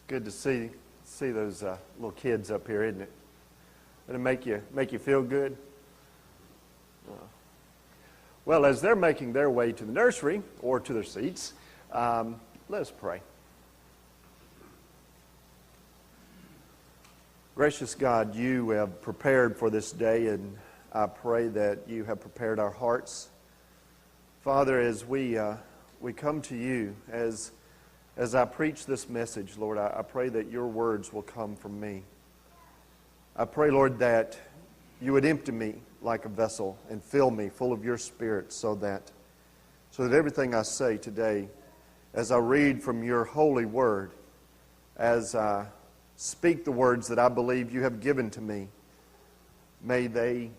Good to see those little kids up here, isn't it? It'll make you feel good. Well, as they're making their way to the nursery or to their seats, let us pray. Gracious God, you have prepared for this day, and I pray that you have prepared our hearts. Father, as we come to you, as I preach this message, Lord, I pray that your words will come from me. I pray, Lord, that you would empty me like a vessel and fill me full of your Spirit so that everything I say today, as I read from your holy word, as I speak the words that I believe you have given to me, may they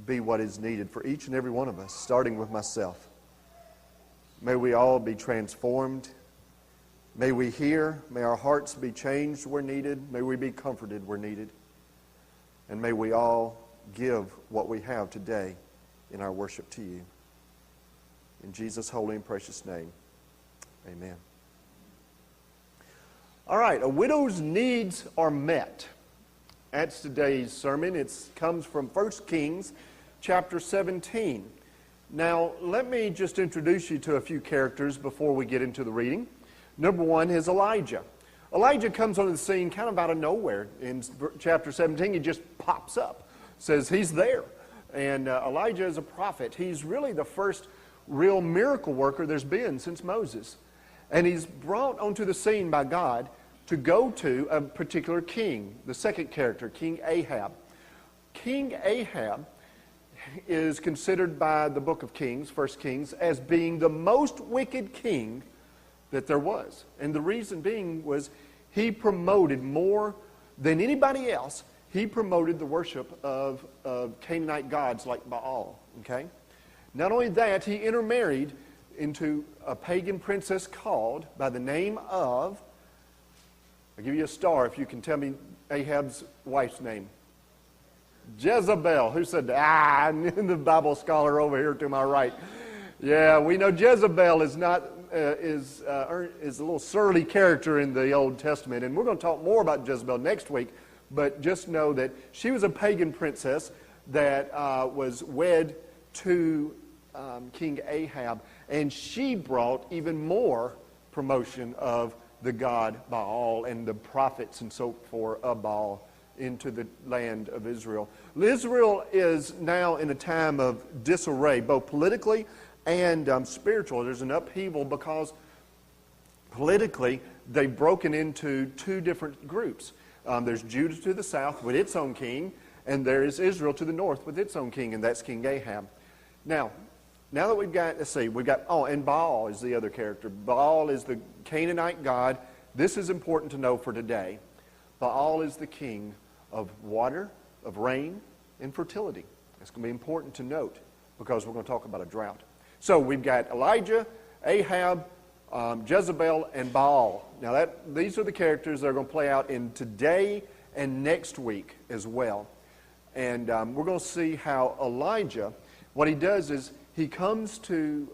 be what is needed for each and every one of us, starting with myself. May we all be transformed. May we hear. May our hearts be changed where needed. May we be comforted where needed. And may we all give what we have today in our worship to you. In Jesus' holy and precious name, amen. All right, a widow's needs are met. That's today's sermon. It comes from 1 Kings chapter 17. Now, let me just introduce you to a few characters before we get into the reading. Number one is Elijah. Elijah comes onto the scene kind of out of nowhere. In chapter 17, he just pops up. Says he's there. And Elijah is a prophet. He's really the first real miracle worker there's been since Moses. And he's brought onto the scene by God to go to a particular king, the second character, King Ahab. King Ahab is considered by the book of Kings, 1 Kings, as being the most wicked king that there was. And the reason being was he promoted more than anybody else, he promoted the worship of Canaanite gods like Baal. Okay? Not only that, he intermarried into a pagan princess called by the name of, I'll give you a star if you can tell me Ahab's wife's name. Jezebel. Who said that? The Bible scholar over here to my right. Yeah, we know Jezebel is not is a little surly character in the Old Testament, and we're going to talk more about Jezebel next week. But just know that she was a pagan princess that was wed to King Ahab, and she brought even more promotion of the god Baal and the prophets and so forth of Baal into the land of Israel. Israel is now in a time of disarray, both politically and spiritual. There's an upheaval because politically they've broken into two different groups. There's Judah to the south with its own king, and there is Israel to the north with its own king, and that's King Ahab. Now that we've got, and Baal is the other character. Baal is the Canaanite god. This is important to know for today. Baal is the king of water, of rain, and fertility. It's going to be important to note because we're going to talk about a drought. So we've got Elijah, Ahab, Jezebel, and Baal. Now these are the characters that are going to play out in today and next week as well. And we're going to see how Elijah, what he does is he comes to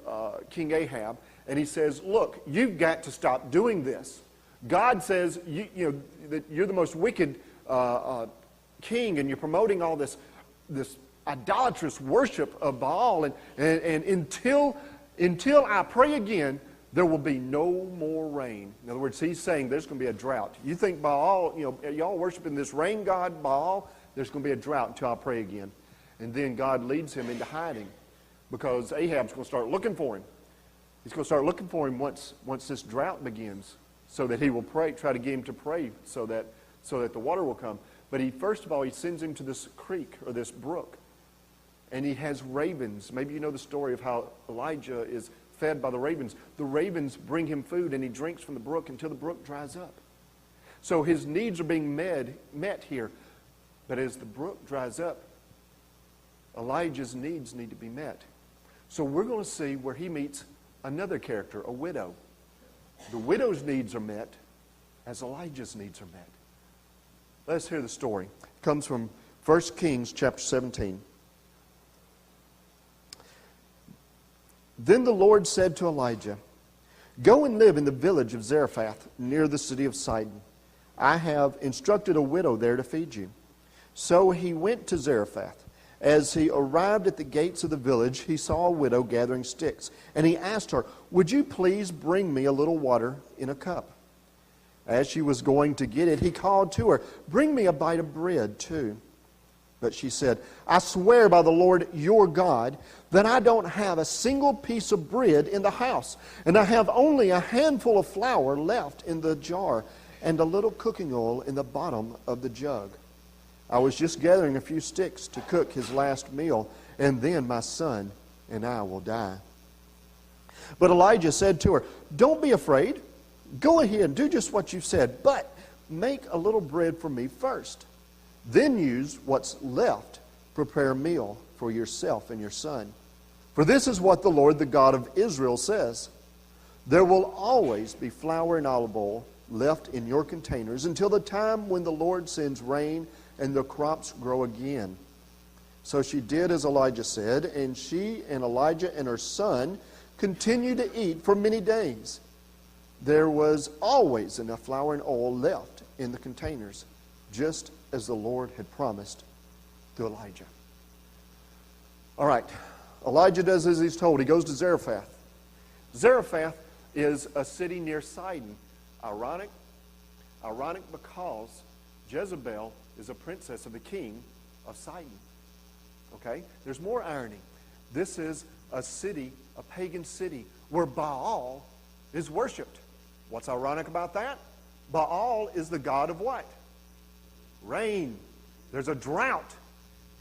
King Ahab and he says, look, you've got to stop doing this. God says that you're the most wicked king, and you're promoting all this idolatrous worship of Baal, and until I pray again, there will be no more rain. In other words, he's saying there's going to be a drought. You think Baal, y'all worshiping this rain god Baal, there's going to be a drought until I pray again. And then God leads him into hiding because Ahab's going to start looking for him. He's going to start looking for him once this drought begins, so that he will pray, try to get him to pray so that the water will come. But first of all, he sends him to this creek or this brook. And he has ravens. Maybe you know the story of how Elijah is fed by the ravens. The ravens bring him food, and he drinks from the brook until the brook dries up. So his needs are being met here. But as the brook dries up, Elijah's needs need to be met. So we're going to see where he meets another character, a widow. The widow's needs are met as Elijah's needs are met. Let's hear the story. It comes from 1 Kings chapter 17. Then the Lord said to Elijah, "Go and live in the village of Zarephath, near the city of Sidon. I have instructed a widow there to feed you." So he went to Zarephath. As he arrived at the gates of the village, he saw a widow gathering sticks, and he asked her, "Would you please bring me a little water in a cup?" As she was going to get it, he called to her, "Bring me a bite of bread, too." But she said, "I swear by the Lord your God that I don't have a single piece of bread in the house, and I have only a handful of flour left in the jar and a little cooking oil in the bottom of the jug. I was just gathering a few sticks to cook his last meal, and then my son and I will die." But Elijah said to her, "Don't be afraid. Go ahead and do just what you've said, but make a little bread for me first. Then use what's left, prepare a meal for yourself and your son. For this is what the Lord, the God of Israel, says. There will always be flour and olive oil left in your containers until the time when the Lord sends rain and the crops grow again." So she did as Elijah said, and she and Elijah and her son continued to eat for many days. There was always enough flour and oil left in the containers, just as the Lord had promised to Elijah. All right, Elijah does as he's told. He goes to Zarephath. Zarephath is a city near Sidon. Ironic because Jezebel is a princess of the king of Sidon. Okay? There's more irony. This is a city, a pagan city, where Baal is worshipped. What's ironic about that? Baal is the god of what? Rain. There's a drought.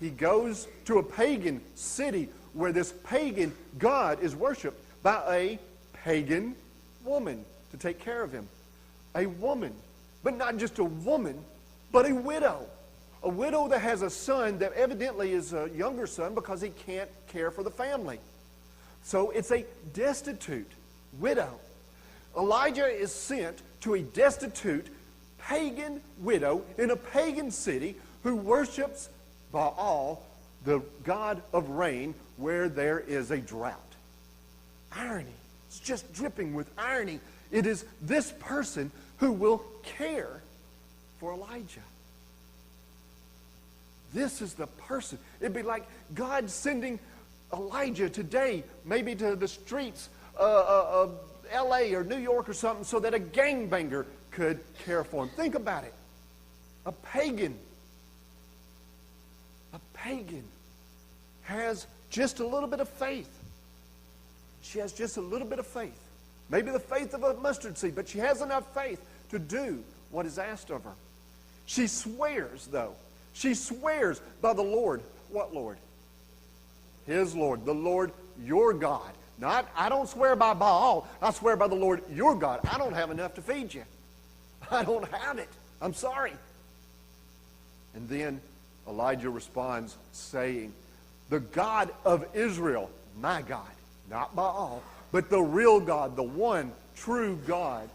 He goes to a pagan city where this pagan god is worshipped by a pagan woman to take care of him. A woman. But not just a woman, but a widow. A widow that has a son that evidently is a younger son because he can't care for the family. So it's a destitute widow. Elijah is sent to a destitute pagan widow in a pagan city who worships Baal, the god of rain, where there is a drought. Irony. It's just dripping with irony. It is this person who will care for Elijah. This is the person. It'd be like God sending Elijah today, maybe to the streets of L.A. or New York or something, so that a gangbanger could care for him. Think about it. A pagan has just a little bit of faith. She has just a little bit of faith. Maybe the faith of a mustard seed, but she has enough faith to do what is asked of her. She swears, though. She swears by the Lord. What Lord? His Lord. The Lord, your God. Not, I don't swear by Baal. I swear by the Lord, your God. I don't have enough to feed you. I don't have it. I'm sorry. And then Elijah responds saying, the God of Israel, my God, not Baal, but the real God, the one true God,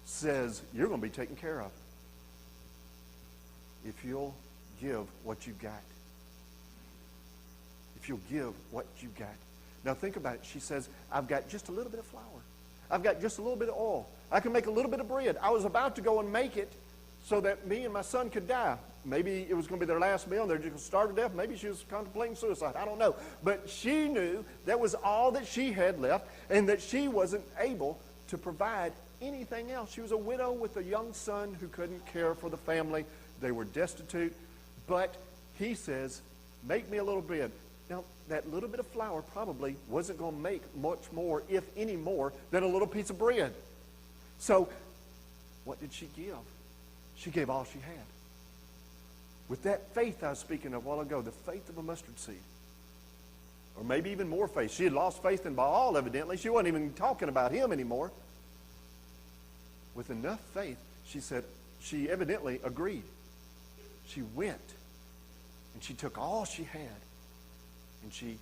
says, you're going to be taken care of if you'll give what you got. If you'll give what you got. Now think about it. She says, I've got just a little bit of flour. I've got just a little bit of oil. I can make a little bit of bread. I was about to go and make it so that me and my son could die. Maybe it was going to be their last meal and they're just going to starve to death. Maybe she was contemplating suicide. I don't know. But she knew that was all that she had left and that she wasn't able to provide anything else. She was a widow with a young son who couldn't care for the family. They were destitute. But he says, make me a little bread. Now, that little bit of flour probably wasn't going to make much more, if any more, than a little piece of bread. So, what did she give? She gave all she had. With that faith I was speaking of a while ago, the faith of a mustard seed. Or maybe even more faith. She had lost faith in Baal, evidently. She wasn't even talking about him anymore. With enough faith, she said, she evidently agreed. She went, and she took all she had, and she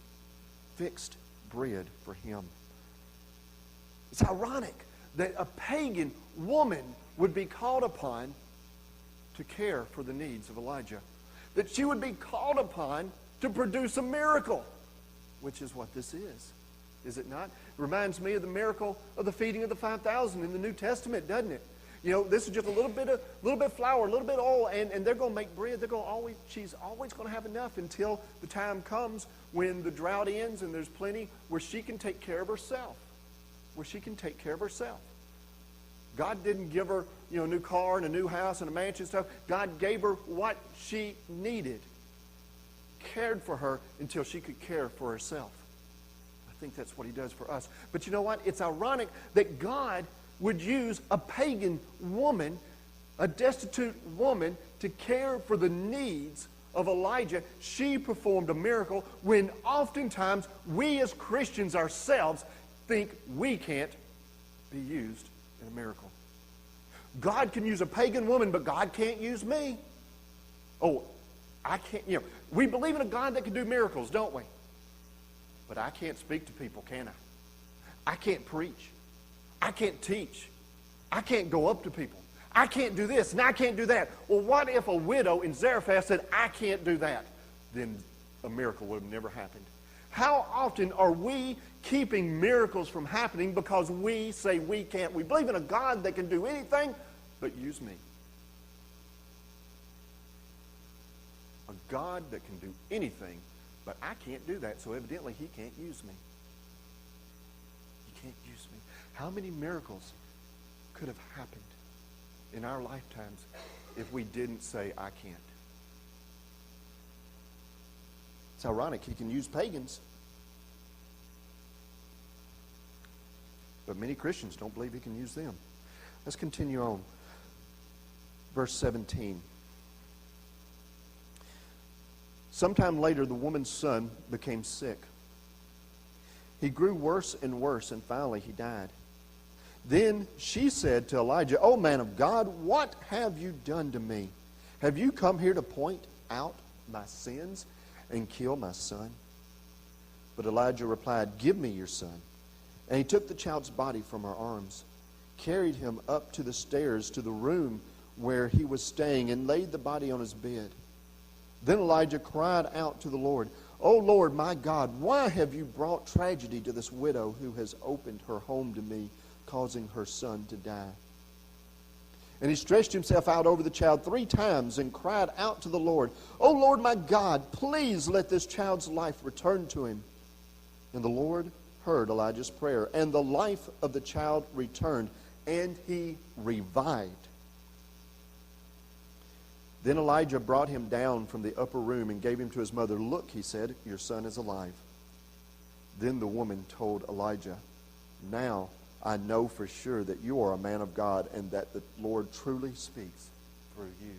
fixed bread for him. It's ironic that a pagan woman would be called upon to care for the needs of Elijah. That she would be called upon to produce a miracle, which is what this is it not? It reminds me of the miracle of the feeding of the 5,000 in the New Testament, doesn't it? You know, this is just a little bit of flour, a little bit of oil, and they're going to make bread. She's always going to have enough until the time comes when the drought ends and there's plenty where she can take care of herself. God didn't give her, a new car and a new house and a mansion and stuff. God gave her what she needed, cared for her until she could care for herself. I think that's what he does for us. But you know what? It's ironic that God would use a pagan woman, a destitute woman, to care for the needs of Elijah. She performed a miracle when oftentimes we as Christians ourselves think we can't be used in a miracle. God can use a pagan woman, but God can't use me. Oh, I can't, we believe in a God that can do miracles, don't we? But I can't speak to people, can I? I can't preach. I can't teach. I can't go up to people. I can't do this and I can't do that. Well, what if a widow in Zarephath said, I can't do that? Then a miracle would have never happened. How often are we keeping miracles from happening because we say we can't? We believe in a God that can do anything but use me. A God that can do anything, but I can't do that, so evidently he can't use me. He can't use me. How many miracles could have happened in our lifetimes if we didn't say, I can't? It's ironic. He can use pagans. But many Christians don't believe he can use them. Let's continue on. Verse 17. Sometime later, the woman's son became sick. He grew worse and worse, and finally he died. Then she said to Elijah, "O man of God, what have you done to me? Have you come here to point out my sins and kill my son?" But Elijah replied, "Give me your son." And he took the child's body from her arms, carried him up to the stairs to the room where he was staying, and laid the body on his bed. Then Elijah cried out to the Lord, "O Lord, my God, why have you brought tragedy to this widow who has opened her home to me, causing her son to die?" And he stretched himself out over the child 3 times and cried out to the Lord, "O Lord, my God, please let this child's life return to him." And the Lord heard Elijah's prayer, and the life of the child returned, and he revived. Then Elijah brought him down from the upper room and gave him to his mother. "Look," he said, "your son is alive." Then the woman told Elijah, "Now I know for sure that you are a man of God and that the Lord truly speaks through you."